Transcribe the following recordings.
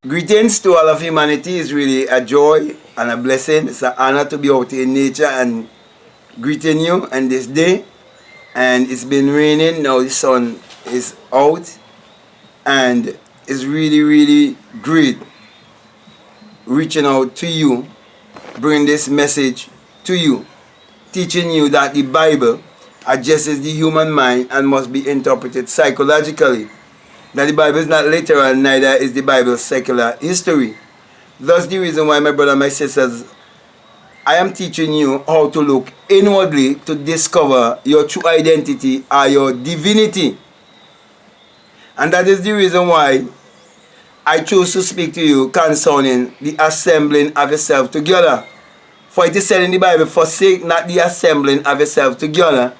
Greetings to all of humanity. It's really a joy and a blessing. It's an honor to be out in nature and greeting you on this day. And it's been raining, now the sun is out, and it's really great reaching out to you, bringing this message to you, teaching you that the Bible addresses the human mind and must be interpreted psychologically. That the Bible is not literal, neither is the Bible secular history. That's the reason why, my brother and my sisters, I am teaching you how to look inwardly to discover your true identity or your divinity. And that is the reason why I chose to speak to you concerning the assembling of yourself together. For it is said in the Bible, forsake not the assembling of yourself together.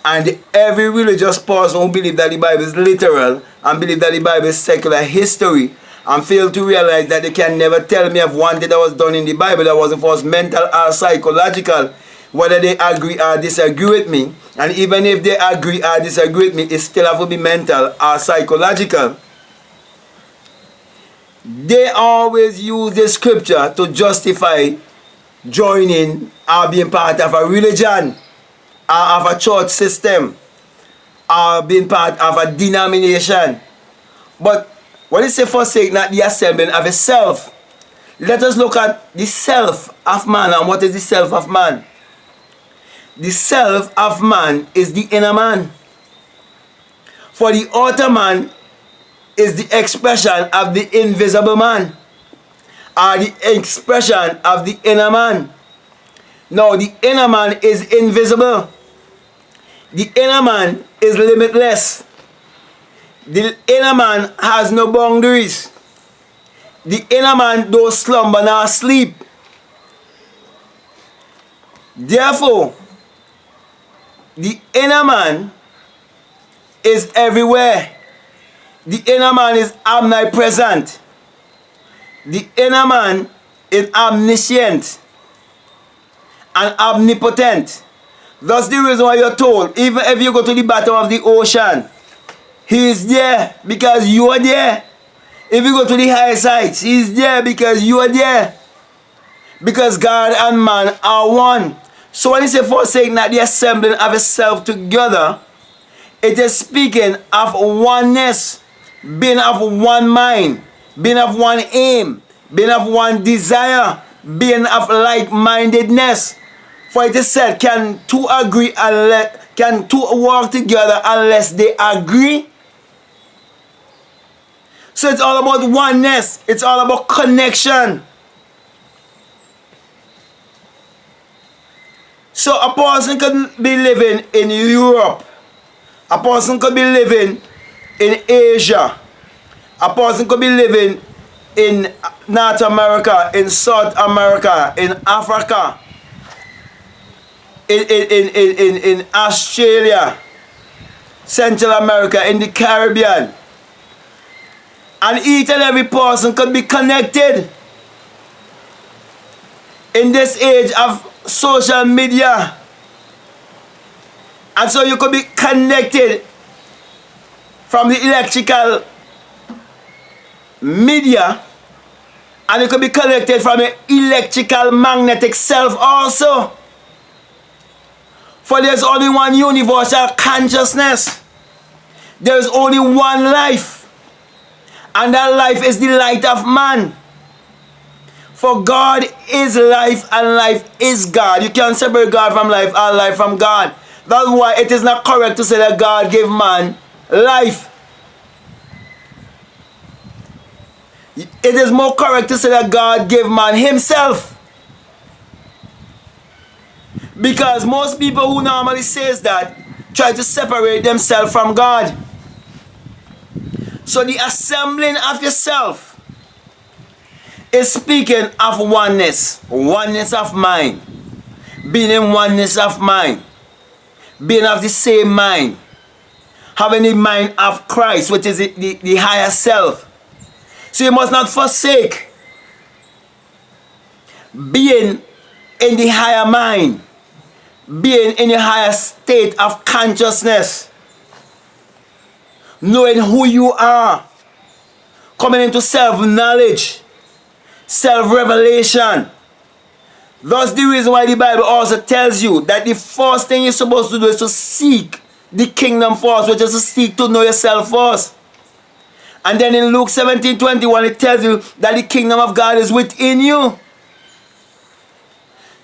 And every religious person who believe that the Bible is literal and believe that the Bible is secular history and fail to realize that they can never tell me of one thing that was done in the Bible that wasn't for us mental or psychological, whether they agree or disagree with me. And even if they agree or disagree with me, it still have to be mental or psychological. They always use the scripture to justify joining or being part of a religion, or of a church system, or being part of a denomination. But when it says forsake not the assembling of itself, let us look at the self of man. And what is the self of man? The self of man is the inner man. For the outer man is the expression of the invisible man, or the expression of the inner man. Now, the inner man is invisible. The inner man is limitless. The inner man has no boundaries. The inner man don't slumber nor sleep. Therefore, the inner man is everywhere. The inner man is omnipresent. The inner man is omniscient and omnipotent. That's the reason why you're told, even if you go to the bottom of the ocean, he is there because you are there. If you go to the highest heights, he is there because you are there. Because God and man are one. So when he says forsake not the assembling of itself together, it is speaking of oneness, being of one mind, being of one aim, being of one desire, being of like-mindedness. For it is said, can two walk together unless they agree? So it's all about oneness. It's all about connection. So a person could be living in Europe. A person could be living in Asia. A person could be living in North America, in South America, in Africa, in Australia, Central America, in the Caribbean. And each and every person could be connected. In this age of social media. And so you could be connected from the electrical media, and you could be connected from the electrical magnetic self also. For there's only one universal consciousness. There's only one life. And that life is the light of man. For God is life and life is God. You can't separate God from life or life from God. That's why it is not correct to say that God gave man life. It is more correct to say that God gave man himself. Because most people who normally says that try to separate themselves from God. So the assembling of yourself is speaking of oneness. Oneness of mind. Being in oneness of mind. Being of the same mind. Having the mind of Christ, which is the higher self. So you must not forsake being in the higher mind. Being in a higher state of consciousness. Knowing who you are. coming into self-knowledge, self-revelation. That's the reason why the Bible also tells you that the first thing you're supposed to do is to seek the kingdom first, which is to seek to know yourself first. And then in Luke 17:21, it tells you that the kingdom of God is within you.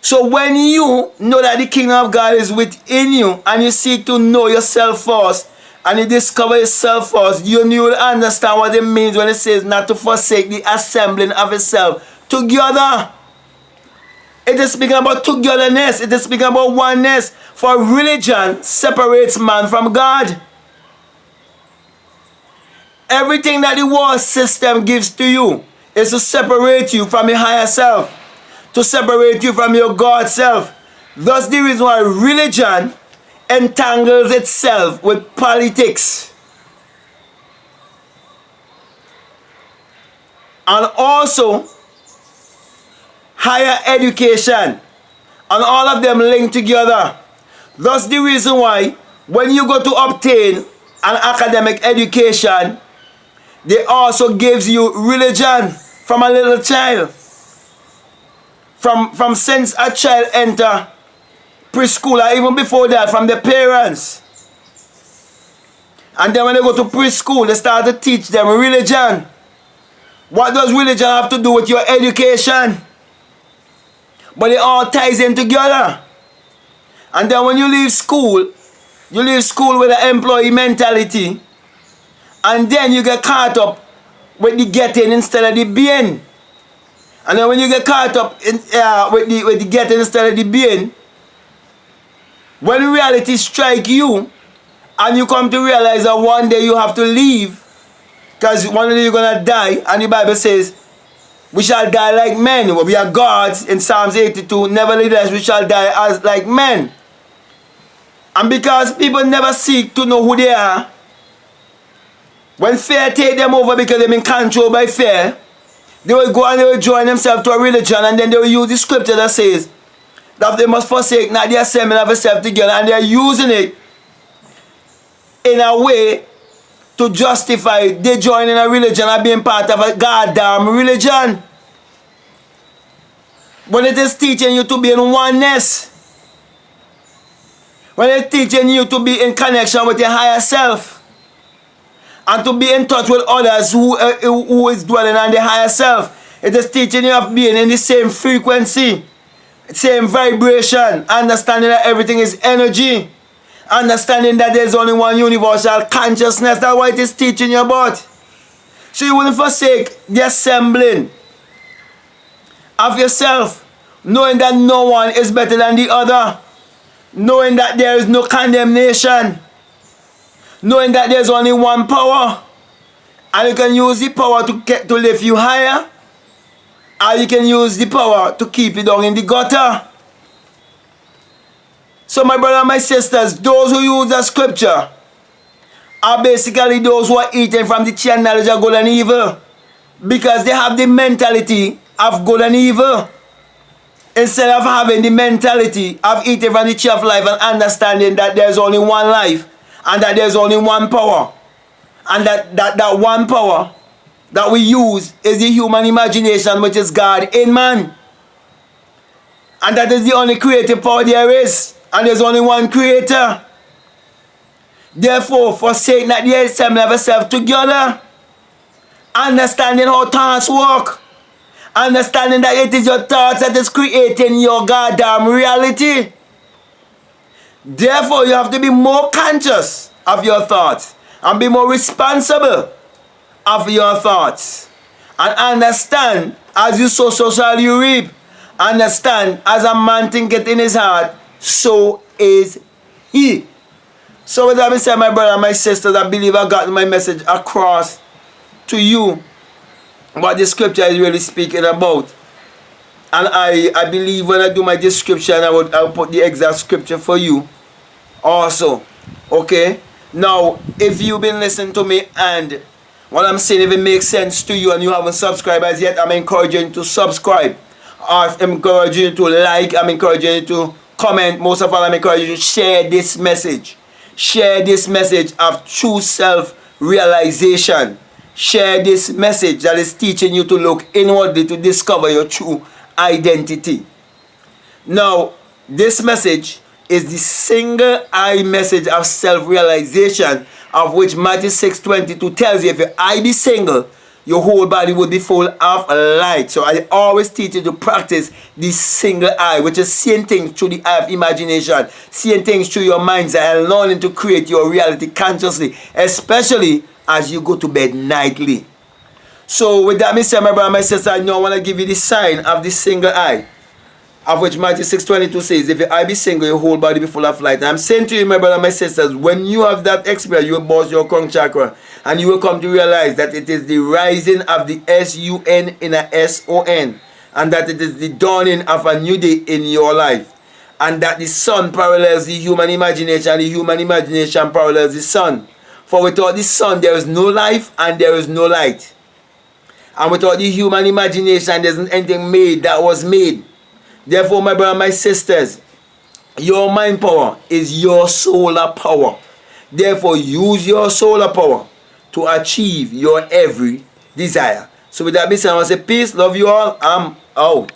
So when you know that the kingdom of God is within you and you seek to know yourself first and you discover yourself first, you will understand what it means when it says not to forsake the assembling of yourself together. It is speaking about togetherness. It is speaking about oneness. For religion separates man from God. Everything that the world system gives to you is to separate you from your higher self, to separate you from your God self. That's the reason why religion entangles itself with politics. And also higher education. And all of them linked together. That's the reason why when you go to obtain an academic education, they also gives you religion from a little child. From since a child enter preschool or even before that, from the parents. And then when they go to preschool, they start to teach them religion. What does religion have to do with your education? But it all ties in together. And then when you leave school with an employee mentality. And then you get caught up with the getting instead of the being. And then when you get caught up with the getting instead of the being, when reality strikes you, and you come to realize that one day you have to leave, because one day you're going to die, and the Bible says, we shall die like men. We are gods in Psalms 82, nevertheless we shall die as like men. And because people never seek to know who they are, when fear take them over because they've been controlled by fear, they will go and they will join themselves to a religion, and then they will use the scripture that says that they must forsake not the assembling of themselves together, and they are using it in a way to justify they joining a religion and being part of a goddamn religion. When it is teaching you to be in oneness, when it's teaching you to be in connection with your higher self, and to be in touch with others who is dwelling on the higher self. It is teaching you of being in the same frequency, same vibration, understanding that everything is energy, understanding that there's only one universal consciousness. That's what it is teaching you about. So you wouldn't forsake the assembling of yourself, knowing that no one is better than the other, knowing that there is no condemnation, knowing that there's only one power, and you can use the power to lift you higher, or you can use the power to keep you down in the gutter. So my brother and my sisters, those who use the scripture are basically those who are eating from the tree of knowledge of good and evil, because they have the mentality of good and evil, instead of having the mentality of eating from the tree of life and understanding that there's only one life, and that there's only one power, and that one power that we use is the human imagination, which is God in man. And that is the only creative power there is, and there's only one creator. Therefore, forsake not the assembly of yourself together, understanding how thoughts work, understanding that it is your thoughts that is creating your goddamn reality. Therefore, you have to be more conscious of your thoughts and be more responsible of your thoughts. And understand, as you sow, so shall you reap. Understand, as a man thinketh in his heart, so is he. So with that being said, my brother and my sisters, I believe I got my message across to you, what the scripture is really speaking about. And I believe when I do my description, I'll put the exact scripture for you also. Okay? Now, if you've been listening to me and what I'm saying, if it makes sense to you and you haven't subscribed as yet, I'm encouraging you to subscribe. I'm encouraging you to like. I'm encouraging you to comment. Most of all, I'm encouraging you to share this message. Share this message of true self-realization. share this message that is teaching you to look inwardly to discover your true identity. Now, this message is the single eye message of self-realization, of which Matthew 6:22 tells you, if your eye be single, your whole body will be full of light. So I always teach you to practice the single eye, which is seeing things through the eye of imagination, seeing things through your mind's eye, and learning to create your reality consciously, especially as you go to bed nightly. So with that, Mr. My brother and my sister, I now want to give you the sign of the single eye, of which Matthew 6:22 says, if your eye be single, your whole body be full of light. And I'm saying to you, my brother and my sisters, when you have that experience, you will burst your crown chakra, and you will come to realize that it is the rising of the S-U-N in a S-O-N, and that it is the dawning of a new day in your life, and that the sun parallels the human imagination, and the human imagination parallels the sun. For without the sun, there is no life and there is no light. And without the human imagination, there isn't anything made that was made. Therefore, my brother and my sisters, your mind power is your solar power. Therefore, use your solar power to achieve your every desire. So with that being said, I want to say peace, love you all, I'm out.